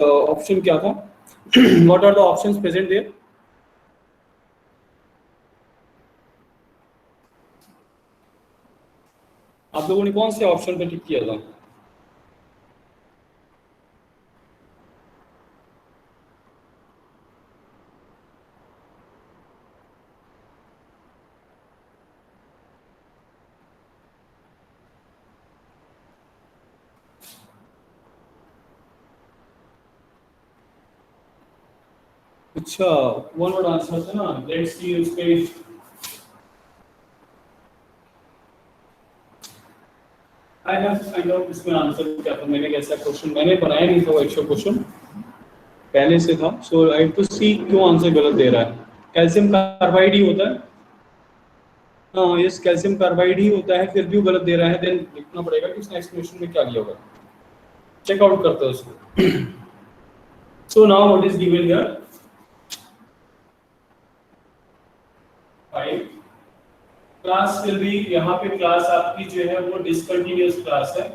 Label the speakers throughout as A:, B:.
A: Option क्या था? What are the options present there? आप लोगों ने कौन से ऑप्शन पे टिक किया था? अच्छा, वन वर्ड आंसर था ना, लेट्स सी उस पे। आई हैव फाइंड आउट इसमें आंसर क्या था। मैंने कैसा क्वेश्चन मैंने बनाया नहीं था, वो एक्चुअल क्वेश्चन पहले से था। सो आई टू सी क्यों आंसर गलत दे रहा है। कैल्शियम कार्बाइड ही होता है। हाँ, यस, कैल्शियम कार्बाइड ही होता है, फिर भी वो गलत दे रहा है। देन लिखना पड़ेगा कि उसने एक्सप्लेनेशन में क्या लिया होगा। चेकआउट करते हैं उसको। So now what is given here? 5 class will B, यहाँ पे क्लास आपकी जो है वो डिसकंटिन्यूअस क्लास है।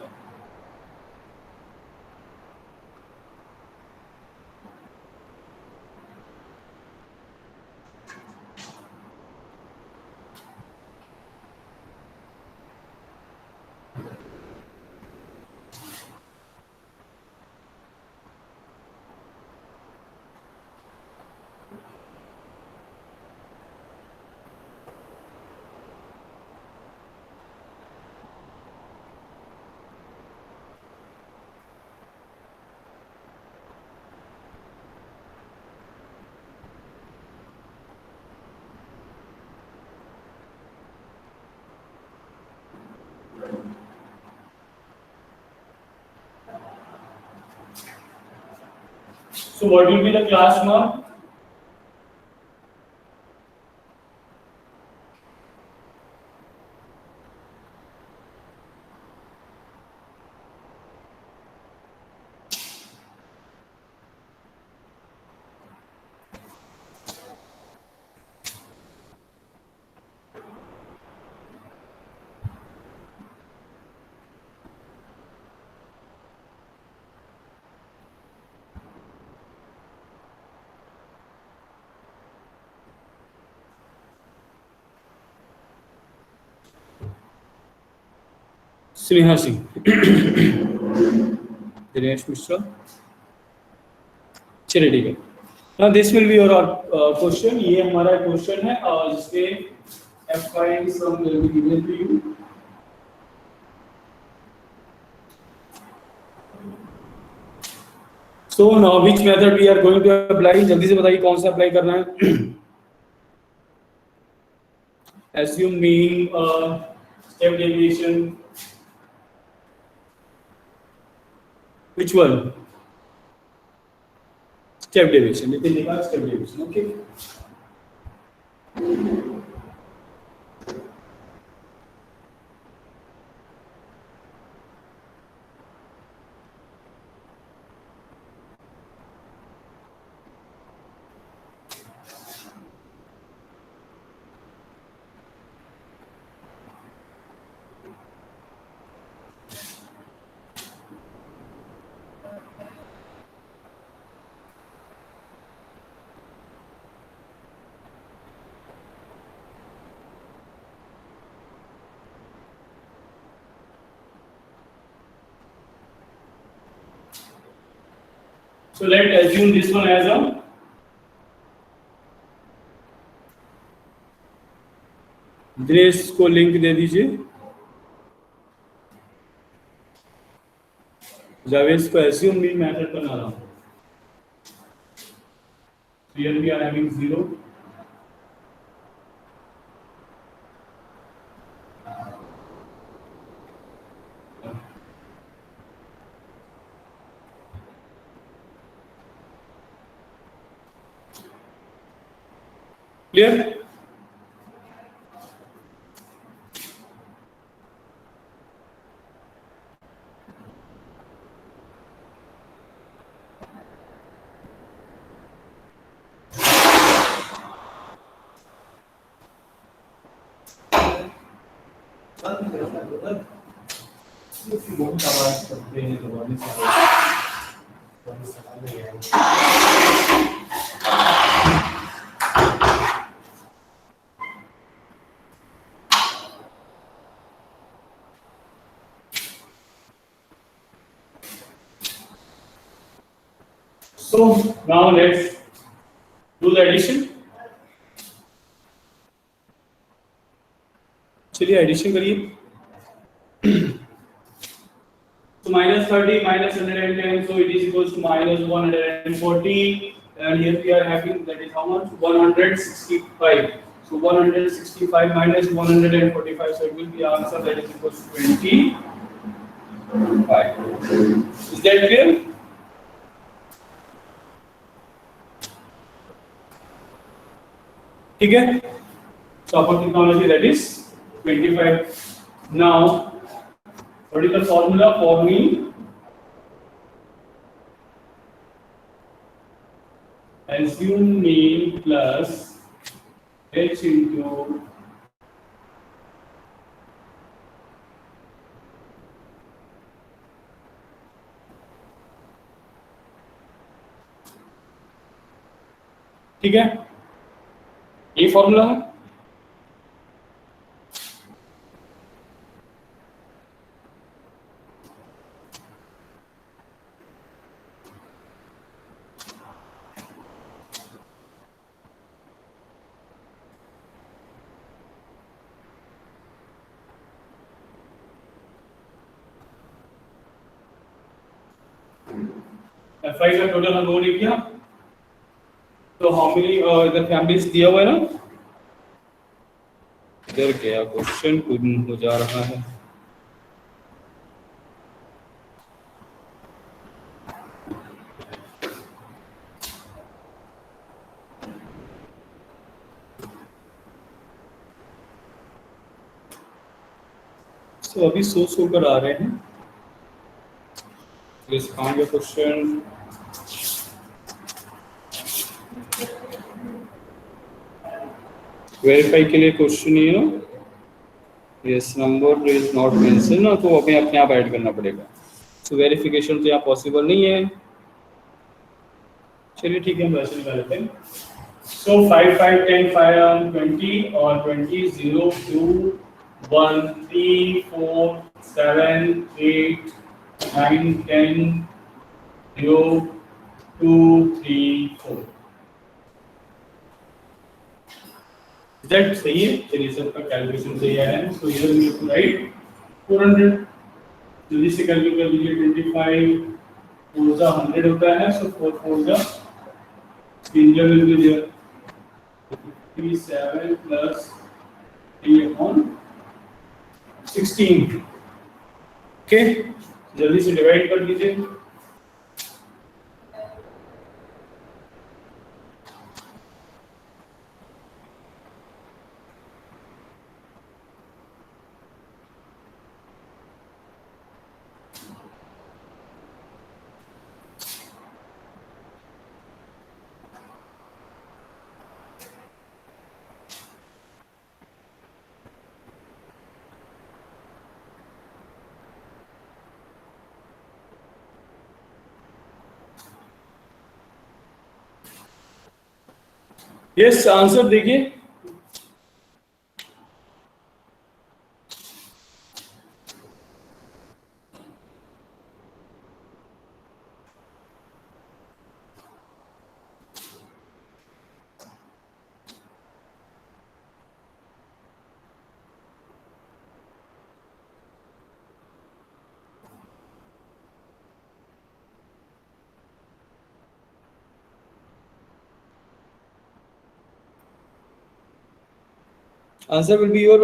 A: So what will be the class now? Sneha Singh, Dinesh Mishra. चलिए ठीक है। Now this will be your question. ये हमारा क्वेश्चन है और जिसके FY sum will be given to you. So now which method we are going to apply? जल्दी से बताइए कौन सा अप्लाई करना है। Assume mean, step deviation. Which one? Step deviation. You can take step deviation. Okay. So let's assume this one as a Dinesh को link दे दीजिए। जावेद को assume mean method बना रहा हूँ। Here we are having 0. Clear? बहुत आवाज करते हैं दबाने से। So now let's do the addition. चलिए एडिशन करिए. So minus 30 minus 110, so it is equals to minus 140, and here we are having that is how much? 165. So 165 minus 145, so it will be answer that is equals to 25. Is that clear? ठीक है? So upper technology that is 25. Now, what is the formula for me? Assume mean plus h into ठीक है, ये formula है. F5 का total हम लोगों ने किया, तो हाउ मेनी इधर फैमिलीज दिया हुआ है ना, इधर क्या क्वेश्चन हो जा रहा है. तो अभी सो कर आ रहे हैं. Please find your question. Verify के लिए क्वेश्चन ये ना, yes number is not mention ना, तो अभी अपने आप ऐड करना पड़ेगा. सो वेरिफिकेशन तो यहाँ पॉसिबल नहीं है. चलिए ठीक है, हम वैसे निकाल लेते हैं. सो 5 5 10 5 20 और 20 0 2 1 3 4 7 8 9 10 0 2 3 4. Z सही है. चलिए सबका कैलकुलेशन सही है. So here we have to write 400. जल्दी से कैलकुलेट कर लीजिए. 25 4 100 होता है. सो 4 4 3 will be there. 37 plus 3 upon 16. Okay, जल्दी से डिवाइड कर लीजिए. यस आंसर देखिए. Answer will be your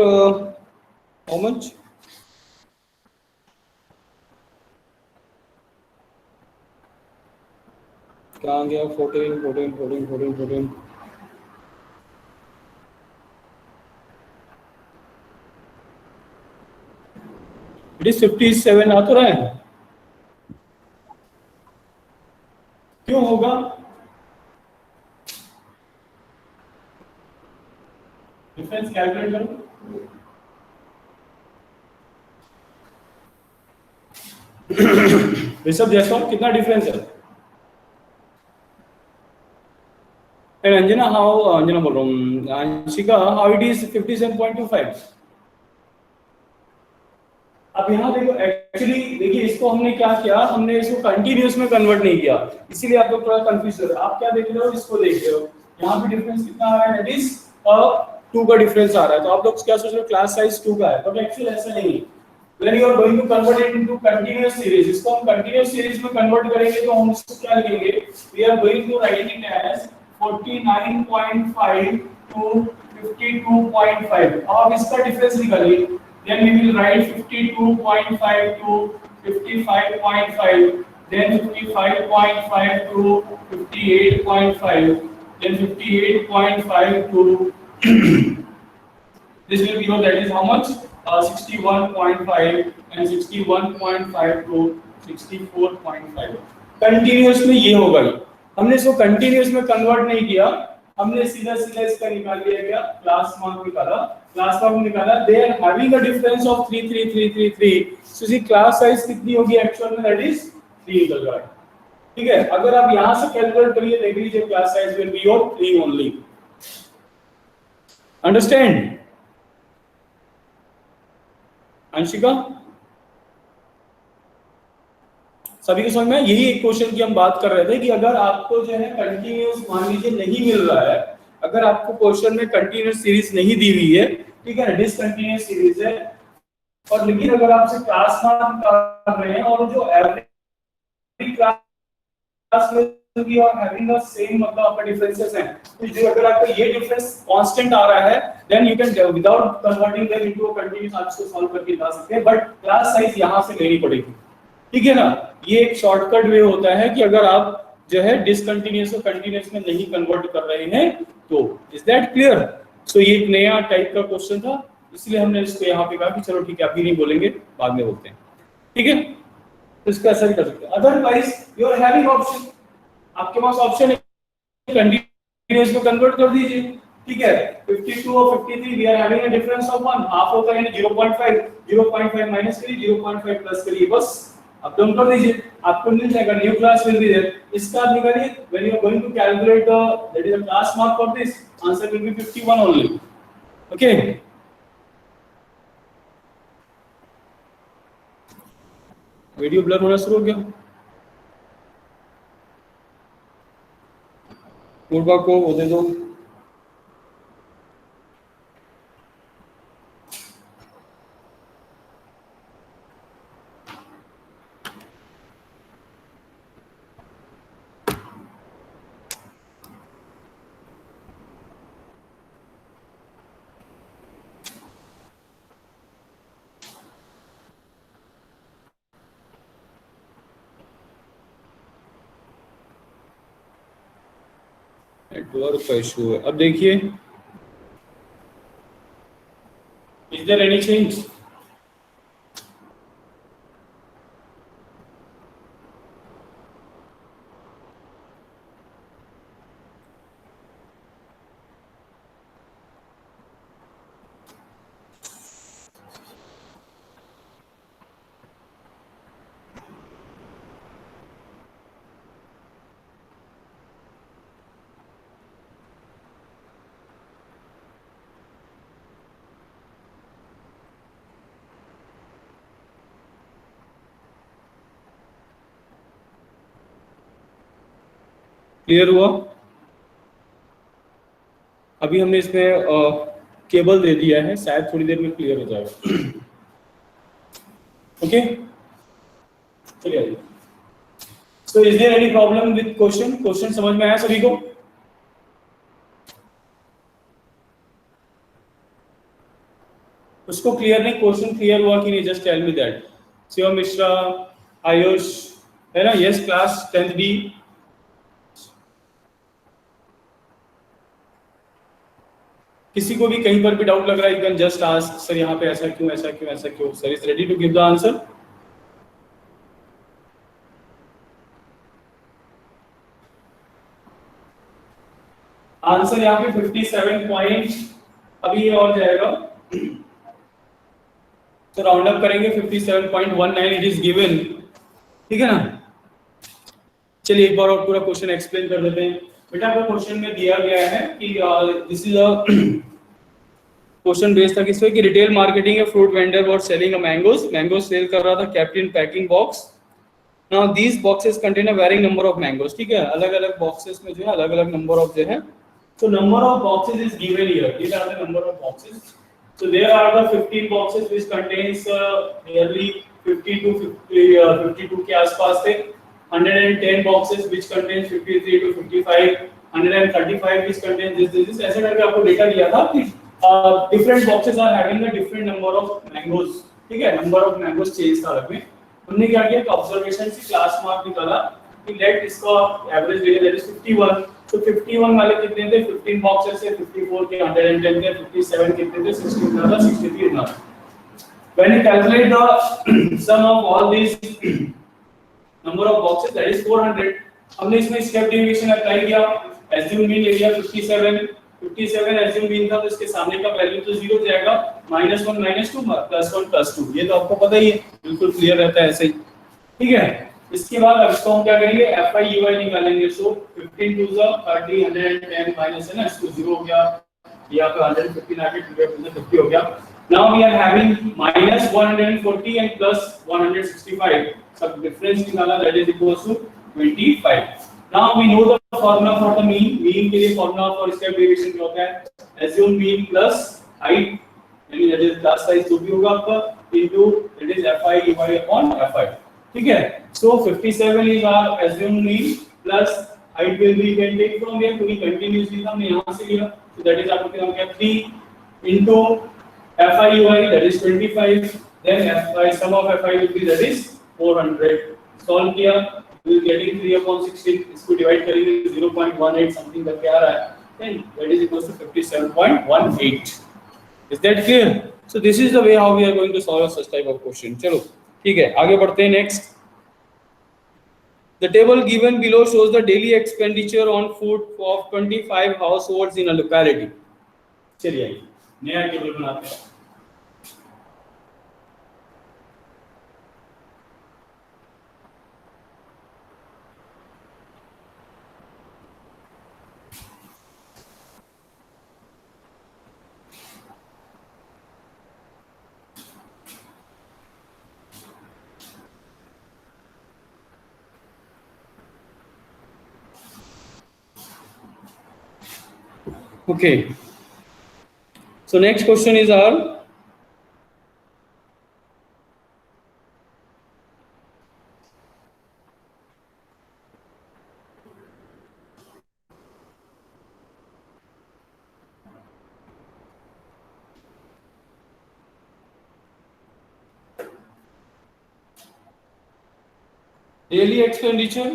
A: how much? क्या आ गया? 14 14 14 14 14. It is 57 आ तो रहा है. क्यों होगा? डिफरेंस कैलकुलेट करो. ऋषभ जैसवाल कितना डिफरेंस है? एंड अंजना हाउ, अंजना बोल रहा हूँ, अंशिका हाउ इट इज 57.25। अब यहाँ देखो एक्चुअली देखिए इसको हमने क्या किया, हमने इसको कंटिन्यूअस में कन्वर्ट नहीं किया, इसीलिए आप लोग थोड़ा कंफ्यूज हो रहे हो। आप क्या देख रहे हो, इसको देख रहे हो, यहाँ पे डिफरेंस कितना आ रहा है, दैट इज 2 का डिफरेंस आ रहा है। तो आप लोग क्या सोच रहे हो, क्लास साइज 2 का है, बट एक्चुअली ऐसा नहीं है। When you are going to convert it into continuous series, इसको हम continuous series में convert करेंगे तो हम इसको क्या लिखेंगे, we are going to write it as 49.5 to 52.5। अब इसका डिफरेंस निकालिए, then we will write 52.5 to 55.5, then 55.5 to 58.5, then 58.5 to this will be your, that is how much, 61.5 and 61.5 to 64.5। Continuous में ये होगा ही, हमने इसको कंटिन्यूअस में कन्वर्ट नहीं किया, हमने सीधा सीधा इसका निकाल लिया, क्या क्लास मार्क निकाला, क्लास मार्क निकाला, they are having a difference of 33333। So see class size कितनी होगी एक्चुअल में, दैट इज 3 निकल रहा है। ठीक है, अगर आप यहां से कैलकुलेट करिए देख लीजिए, class size will be your 3 only. Understand Anshika, सभी को समझ में? यही एक क्वेश्चन की हम बात कर रहे थे कि अगर आपको जो है कंटिन्यूअस मान लीजिए नहीं मिल रहा है, अगर आपको क्वेश्चन में कंटिन्यूअस सीरीज नहीं दी हुई है, ठीक है, डिसकंटिन्यूअस सीरीज है, और लेकिन अगर आपसे क्लास मार्क कर रहे हैं और जो एवरी क्लास में भी और हैविंग द सेम मतलब आपका डिफरेंसेस हैं, तो जो अगर आपका ये डिफरेंस कांस्टेंट आ रहा है, then you can without converting them into a continuous आप इसको सॉल्व करके ला सकते हैं, बट क्लास साइज यहां से लेनी पड़ेगी। ठीक है ना, ये एक शॉर्टकट वे होता है कि अगर आप जो है डिसकंटिन्यूअस को कंटिन्यूअस में नहीं कन्वर्ट कर रहे हैं तो। Is that clear? सो ये एक नया टाइप का क्वेश्चन था, इसलिए हमने इसको यहाँ पे कहा कि चलो ठीक है अभी नहीं बोलेंगे, बाद में बोलते हैं। ठीक है, तो इसका ऐसा भी कर सकते हैं। Otherwise you are having option, आपके पास ऑप्शन है कंटिन्यूअस को कन्वर्ट कर दीजिए। ठीक है, 52 और 53 we are having a difference of 1, half होता है 0.5, 0.5 माइनस करिए, 0.5 प्लस करिए, बस आप डाउन कर दीजिए, आपको मिल जाएगा new class will be there. इसका आप निकालिए, when you are going to calculate the that is the class mark for this, answer will be 51 only. Okay, video blur होना शुरू हो गया, पूर्वा को वो दे दो। नेटवर्क का इशू है। अब देखिए, is there any change? Clear हुआ? अभी हमने इसमें केबल दे दिया है, शायद थोड़ी देर में क्लियर हो जाएगा। ओके, चलिए। So is there any problem with question? Question समझ में आया सभी को? उसको क्लियर नहीं, क्वेश्चन क्लियर हुआ कि नहीं, just tell me that. Shivam Mishra, Ayush, है ना? Yes, class 10th D. किसी को भी कहीं पर भी डाउट लग रहा है, you can just ask sir यहाँ पे ऐसा क्यों, ऐसा क्यों, ऐसा क्यों। Sir is ready to give the answer. Answer यहाँ पे 57 पॉइंट, अभी ये और जाएगा, तो राउंड अप करेंगे 57.19 इट इज गिवन। ठीक है ना? चलिए एक बार और पूरा क्वेश्चन एक्सप्लेन कर देते हैं। बेटा आपको क्वेश्चन में दिया गया है कि this is a question based था किस पे कि रिटेल मार्केटिंग है fruit vendor were selling a mangoes sell कर रहा था kept in packing box. Now these boxes contain a varying number of mangoes, ठीक है, अलग अलग बॉक्सेस में जो है अलग अलग नंबर ऑफ जो है, so number of boxes is given here, these are the number of boxes, so there are the 15 boxes which contains nearly 50 to 50 52 के आसपास थे, 110 boxes which contains 53 to 55, 135 which contains this ऐसे करके आपको data दिया था कि different boxes are having a different number of mangoes, ठीक है, number of mangoes चेंज था अलग में। हमने क्या किया कि ऑब्जर्वेशन से क्लास मार्क निकाला कि लेट इसका एवरेज ले दैट इज 51, तो 51 वाले कितने थे, 15 बॉक्सेस से 54 के 110 थे, 57 कितने थे, 16 था, 63 था। When you calculate the sum of all these number of boxes that is 400, हमने इसमें स्टेप डेविएशन अप्लाई किया, एज्यूम मीन ले लिया 57, 57 एज्यूम मीन था तो इसके सामने का वैल्यू तो 0 जाएगा, -1 -2 +1 +2, ये तो आपको पता ही है, बिल्कुल क्लियर रहता है ऐसे ही, ठीक है। इसके बाद अब इसको हम क्या करेंगे, FI UI निकालेंगे, सो 15 2 30 110 माइनस है ना, इसको 0 हो गया, या फिर 115 आके 50 हो गया। Now we are having -140 and +165, सब डिफरेंस निकाला, that is equals to 25। Now we know the formula for the mean के लिए फार्मूला फॉर स्टेप डेविएशन क्या होता है, एज्यूम मीन प्लस हाइट, यानी दैट इज क्लास साइज जो भी होगा आपका into that is FI UI upon FI, ठीक है। So 57 is our assumed mean plus height will be can take from here, क्योंकि continuously हमने यहां से लिया, so that is आपको क्या 3 into FI UI that is 25, then FI sum of FI will be that is 400, solve किया we will getting 3/16, इसको divide करेंगे 0.18 समथिंग करके आ रहा है, then that is equals to 57.18। is that clear? So this is the way how we are going to solve such type of question। चलो ठीक है, आगे बढ़ते हैं। Next, the table given below shows the daily expenditure on food of 25 households in a locality। चलिए आइए नया table बनाते हैं। Okay, so next question is our daily expenditure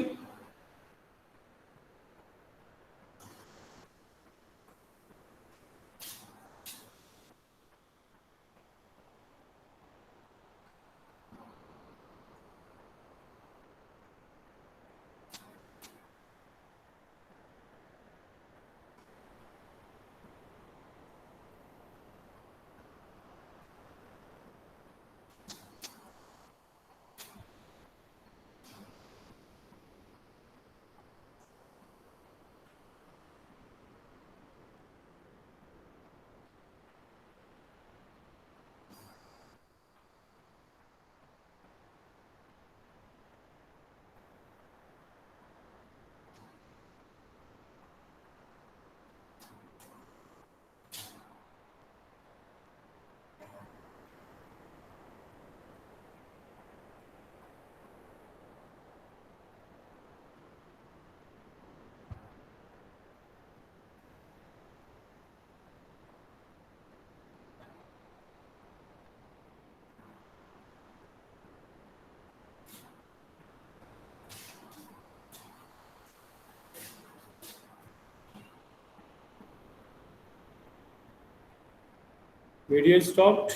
A: video stopped।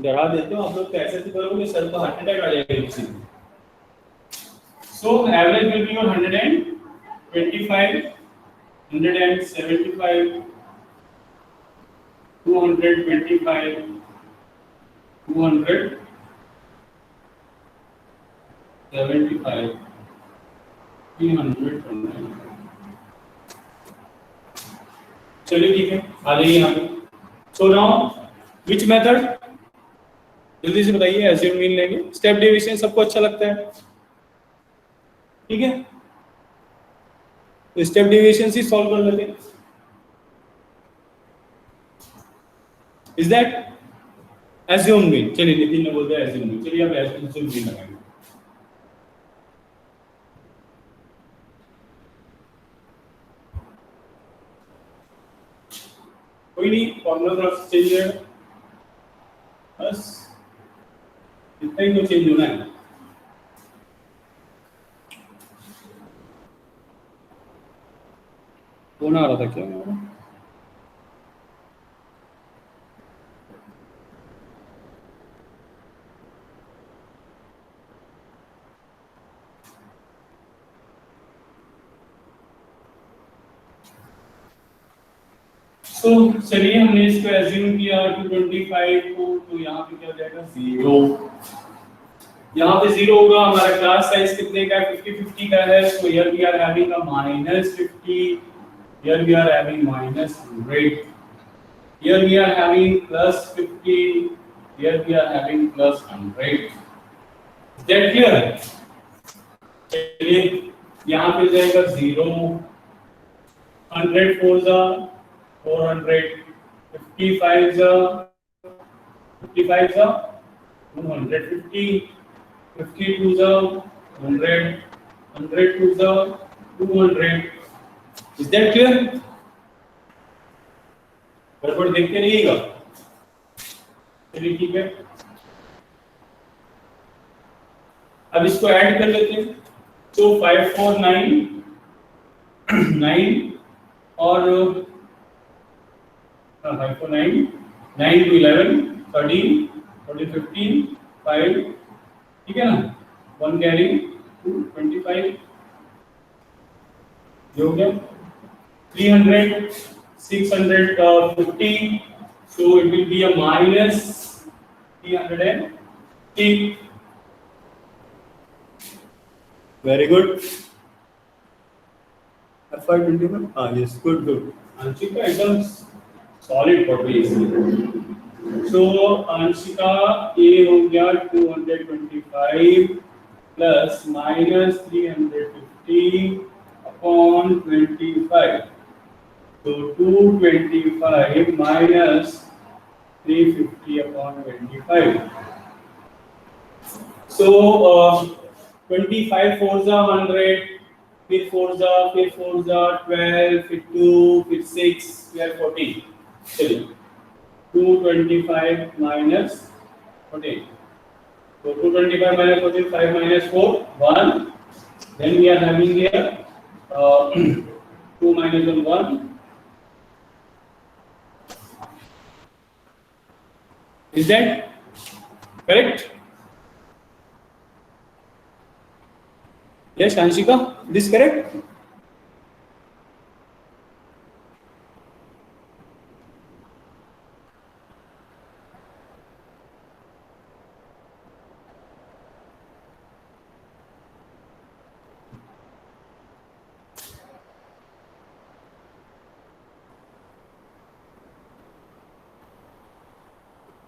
A: डरा देते हो आप लोग, कैसे भी करोगे सर को हार्ट अटैक आ जाएगा किसी को। सो एवरेज विल बी 125, 175, 225, 275, 300, चलिए ठीक है, आ जाइए यहाँ पे। सो नाउ विच मेथड, जल्दी से बताइए। एज्यूम मीन लेंगे, स्टेप डेविएशन सबको अच्छा लगता है, ठीक है, तो स्टेप डेविएशन से सॉल्व कर लेते हैं। Is that assume mean? चलिए नितिन ने बोल दिया एज्यूम मीन, चलिए अब एज्यूम मीन लगाएंगे। कोई नहीं, फॉर्मूला थोड़ा सा चेंज है, बस इतना ही तो चेंज होना है। कौन आ रहा था क्या? तो चलिए हमने इसको एज्यूम किया 225 को, तो यहाँ पे क्या हो जाएगा 0, यहाँ पे 0 होगा। हमारा क्लास साइज कितने का है? 50-50 का है, so here we are having a -50, here we are having -100, here we are having +50, here we are having +100। Is that clear? चलिए यहाँ पे जाएगा 0, 100 4 जा 400, 55 जा 250, 52 जा 100, 102 जा 200। Is that clear? गड़बड़ देखते रहिएगा। चलिए ठीक है, अब इसको ऐड कर लेते हैं। तो 5 4 9 9 और 5 4 9 9 to 11 13 14 15 5, ठीक है ना, 1 कैरी 2 25, जो हो गया 300 650, so it will be a -350। Very good. FY21, yes, good, good. Anshika एकदम solid पढ़ रही है। So Anshika A हो गया 225 plus -350 upon 25, so 225 minus 350 upon 25, so 25 4 जा 100, फिर 4 जा 12, फिर 2, फिर 6, फिर 14। चलिए 225 minus 14, so 225 minus 14, 5 minus 4 1, then we are having here 2 minus 1 1, is that correct? Yes, Anshika, this correct?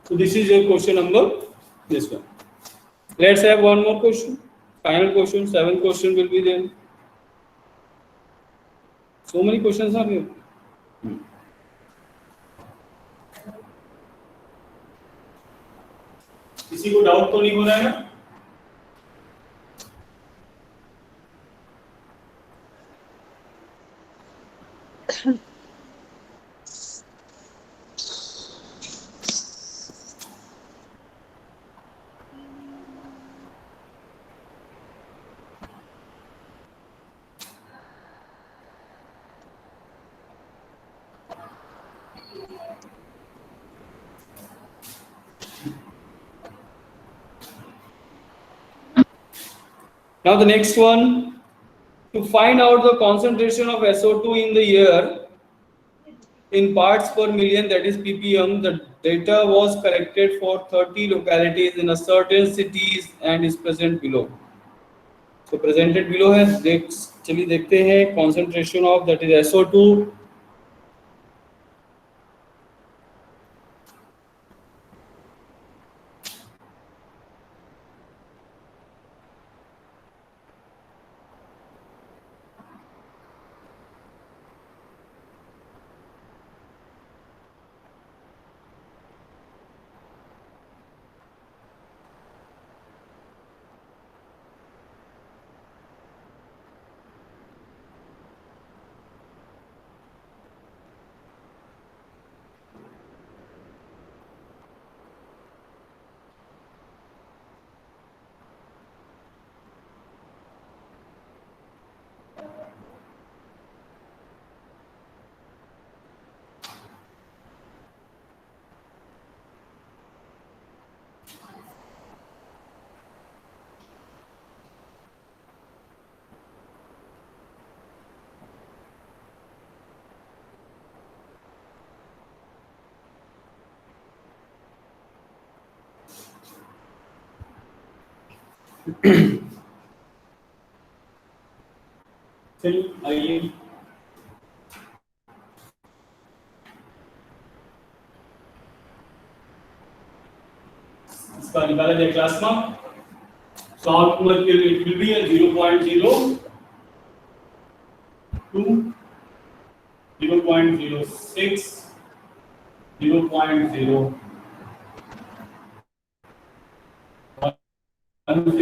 A: So this is your question number, this one. Let's have one more question. Final question, 7 question will be there. So many questions are here. किसी को doubt तो नहीं हो रहा है ना? Now the next one, to find out the concentration of SO2 in the air, in parts per million, that is ppm, the data was collected for 30 localities in a certain cities and is present below. So presented below है, चलिए देखते हैं concentration of that is SO2. चलिए आइए इसका निकाला जाए class में. सॉल्व करके it will be 0.02, 0.06, 0.010, 0.14,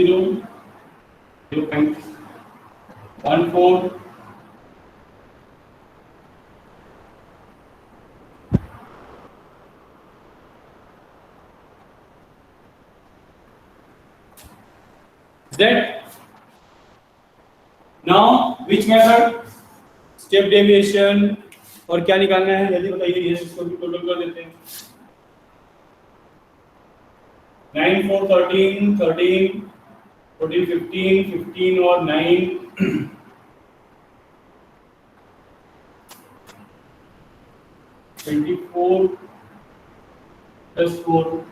A: that. Now which method? Step deviation. और क्या निकालना है जल्दी बताइए, ये इसको भी टोटल कर देते हैं. 9 4 13, 13 14 15, 15 और 9 24 plus 4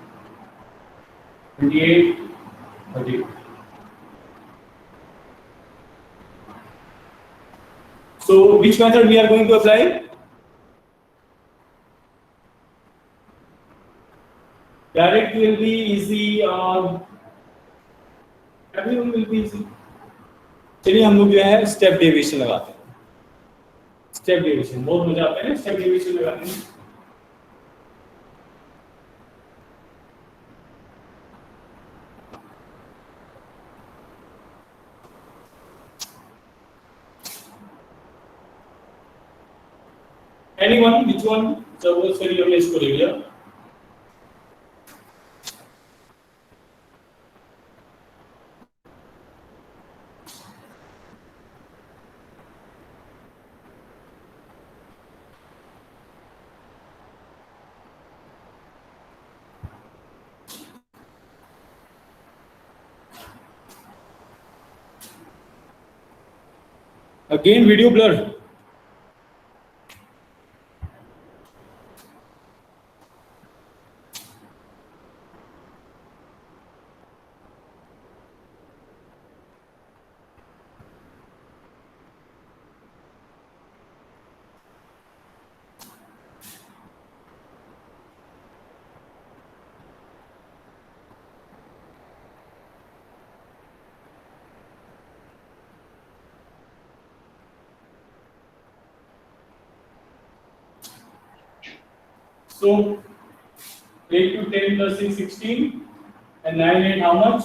A: 28 30. So which method we are going to apply? Direct will be easy or everyone will be easy. चलिए हम लोग जो है स्टेप डेविएशन लगाते हैं. स्टेप डेविएशन बहुत मजा आता है ना, स्टेप डेविएशन लगाते हैं. Anyone, which one? सपोज करिए हमने इसको ले लिया. Again video blur. So 8 to 10 plus 6 16 and 9 8 how much?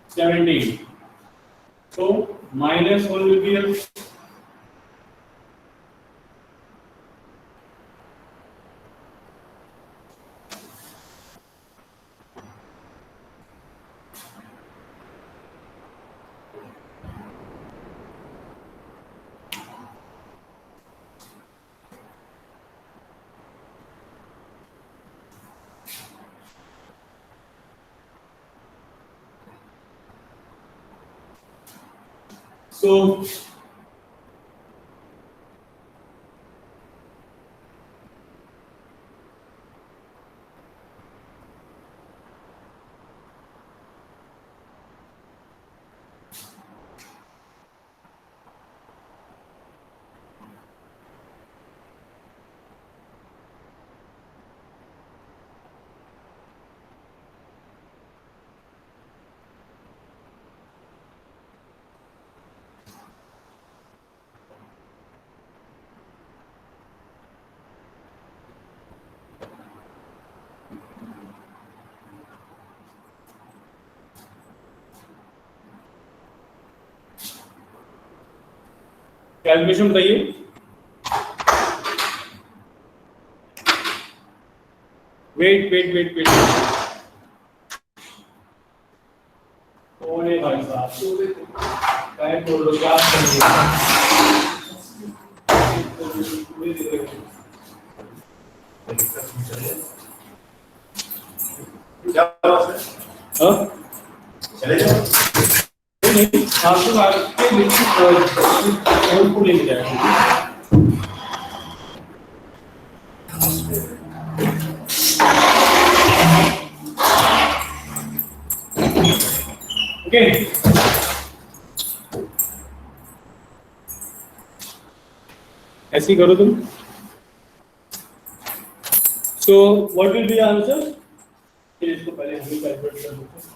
A: 17. So minus 1 will be here. So calculation बताइए। वेट ओने भाई साहब काय बोल लो क्या क्या हाँ चले जाओ नहीं आपको आपके लिखित को लेके जाएगा। ओके ऐसे ही करो तुम। So what will be answer? इसको पहले हम कैलकुलेट कर लेते हैं।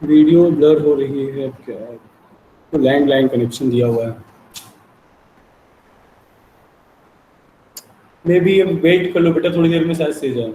A: वीडियो ब्लर हो रही है क्या? तो लैंडलाइन कनेक्शन दिया हुआ है। मे बी अब वेट कर लो बेटा, थोड़ी देर में शायद से जाए।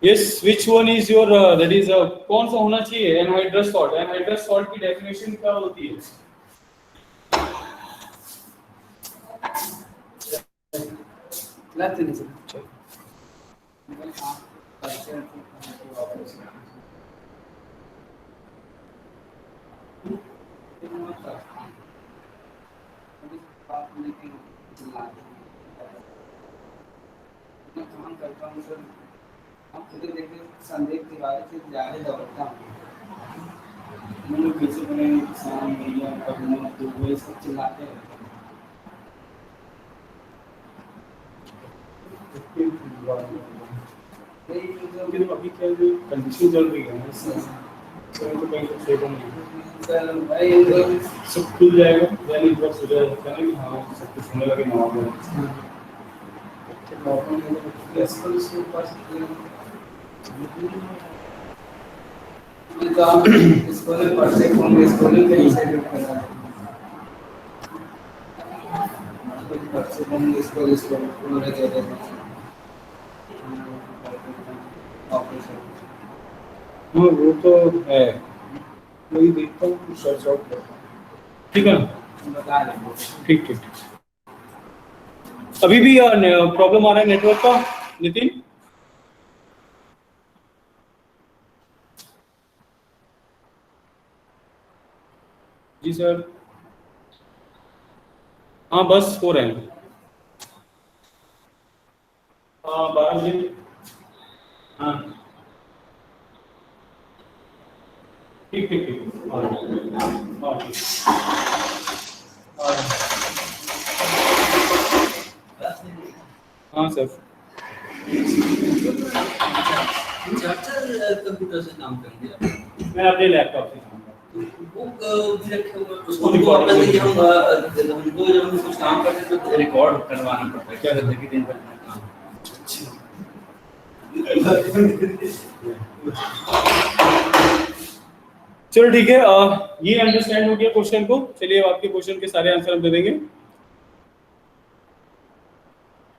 A: Yes, which one is your that is कौन सा होना चाहिए? Anhydrous salt. एनहाइड्रस सॉल्ट की डेफिनेशन क्या होती है?
B: हम खुद देखते संदेश तिवारी से जाने दौड़ता हूँ मैंने कैसे बने किसान भैया कभी तो वे सब चिल्लाते हैं।
A: अभी क्या जो कंडीशन चल रही है सर तो कहीं कुछ सेवा नहीं
B: सर भाई
A: सब खुल जाएगा यानी एक बार सुझाव होता है कि हाँ सब कुछ होने लगे नॉर्मल।
B: स्कूल पढ़ते होंगे स्कूल में ही सेट करना है पढ़ते होंगे स्कूल स्कूल पूरे जगह ऑपरेशन
A: हाँ वो तो है, वही देखता हूँ कुछ सर्च आउट करता हूँ। ठीक है
B: बता देंगे।
A: ठीक ठीक अभी भी प्रॉब्लम आ रहा है नेटवर्क का नितिन? जी सर हाँ बस हो रहे हैं। हाँ 12 बजे हाँ ठीक ठीक ठीक हाँ ठीक हाँ सर
B: कंप्यूटर से काम कर दिया
A: मैं अपने लैपटॉप से काम करता
B: वो भी रखे हुए उसको वापस देखिए हमको जब हम कुछ काम करते तो रिकॉर्ड करवाना पड़ता है क्या करते कि दिन भर काम
A: चलो ठीक है, ये अंडरस्टैंड हो गया क्वेश्चन को। चलिए अब आपके क्वेश्चन के सारे आंसर हम दे देंगे।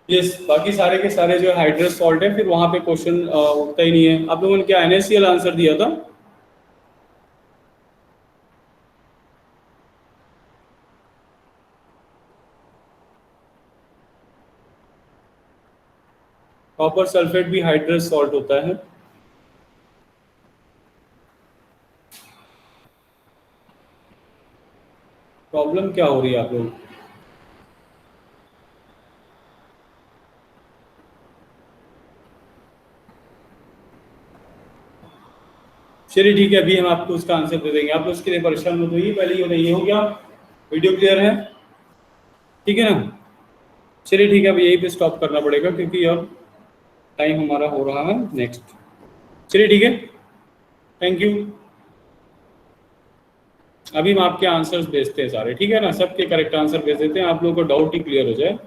A: यस, बाकी सारे के सारे जो हाइड्रस सॉल्ट है, फिर वहां पे क्वेश्चन उठता ही नहीं है। आप लोगों ने क्या NaCl आंसर दिया था? कॉपर सल्फेट भी हाइड्रस सॉल्ट होता है। प्रॉब्लम क्या हो रही है आप लोग? चलिए ठीक है, अभी हम आपको उसका आंसर दे देंगे, आप लोग उसके लिए परेशान मत होइए। पहले ये हो गया, वीडियो क्लियर है? ठीक है ना? चलिए ठीक है, अब यहीं पे स्टॉप करना पड़ेगा क्योंकि अब टाइम हमारा हो रहा है नेक्स्ट। चलिए ठीक है, थैंक यू। अभी हम आपके आंसर्स भेजते हैं सारे, ठीक है ना? सबके करेक्ट आंसर भेज देते हैं, आप लोगों को डाउट ही क्लियर हो जाए।